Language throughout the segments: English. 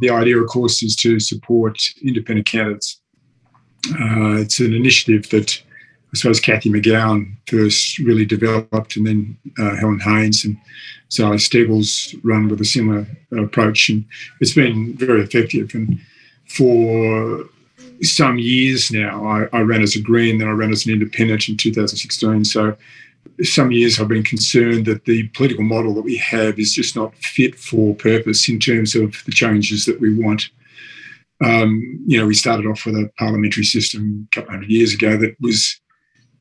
The idea, of course, is to support independent candidates. It's an initiative that I suppose Cathy McGowan first really developed, and then Helen Haynes and Sally Steggles run with a similar approach. And it's been very effective. And for some years now, I ran as a Green, then I ran as an independent in 2016. So some years I've been concerned that the political model that we have is just not fit for purpose in terms of the changes that we want. We started off with a parliamentary system a couple of hundred years ago that was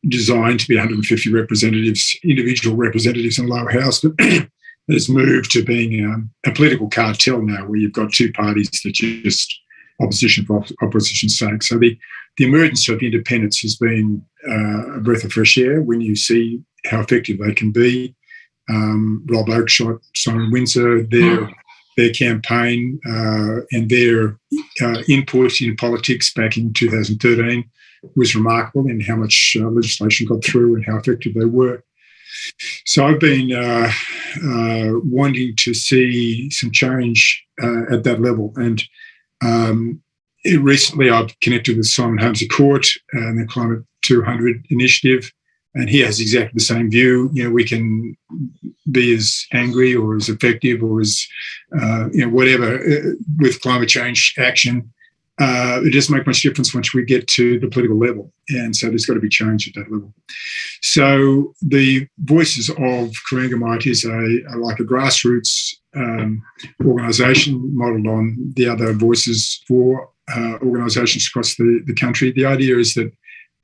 designed to be 150 representatives, individual representatives in the lower house, but has moved to being a political cartel now, where you've got two parties that are just opposition for opposition's sake. So the emergence of independents has been a breath of fresh air when you see how effective they can be. Rob Oakeshott, Simon Windsor, their campaign and their input in politics back in 2013 was remarkable in how much legislation got through and how effective they were. So I've been wanting to see some change at that level. And recently I've connected with Simon Holmes à Court and the Climate 200 initiative, and he has exactly the same view. We can be as angry or as effective or as, whatever with climate change action. It doesn't make much difference once we get to the political level. And so there's got to be change at that level. So the Voices of Corangamite is like a grassroots organisation modelled on the other Voices for organisations across the country. The idea is that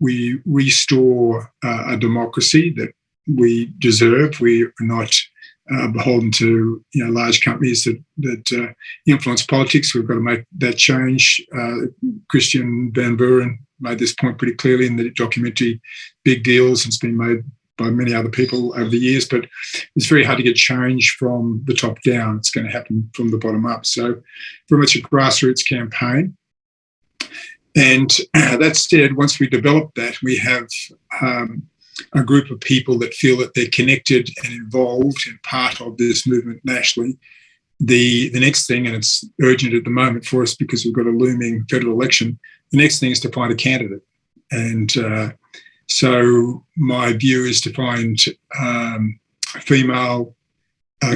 we restore a democracy that we deserve. We are not beholden to large companies that influence politics. We've got to make that change. Christiaan van Vuuren made this point pretty clearly in the documentary Big Deals. It's been made by many other people over the years, but it's very hard to get change from the top down. It's going to happen from the bottom up. So very much a grassroots campaign. And that said, once we develop that, we have a group of people that feel that they're connected and involved and part of this movement nationally. The next thing, and it's urgent at the moment for us because we've got a looming federal election, the next thing is to find a candidate. And so my view is to find a female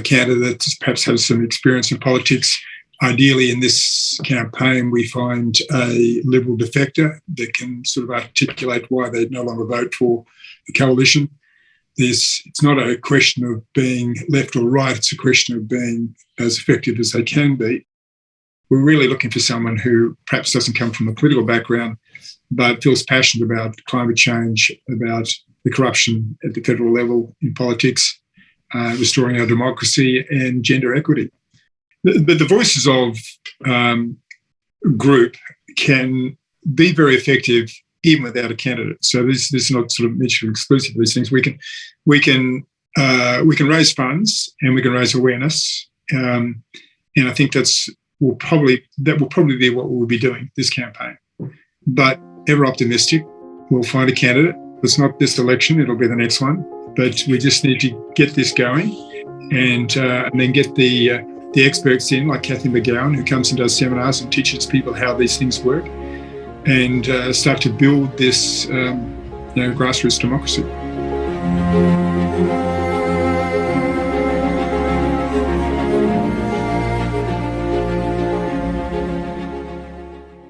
candidate that perhaps has some experience in politics. Ideally, in this campaign, we find a Liberal defector that can sort of articulate why they no longer vote for the coalition. It's not a question of being left or right, it's a question of being as effective as they can be. We're really looking for someone who perhaps doesn't come from a political background, but feels passionate about climate change, about the corruption at the federal level in politics, restoring our democracy and gender equity. But the Voices of group can be very effective even without a candidate. So this is not sort of mutually exclusive of these things. We can raise funds and we can raise awareness, and I think that will probably be what we'll be doing this campaign. But ever optimistic, we'll find a candidate. It's not this election; it'll be the next one. But we just need to get this going, and then get the experts in, like Cathy McGowan, who comes and does seminars and teaches people how these things work, and start to build this grassroots democracy.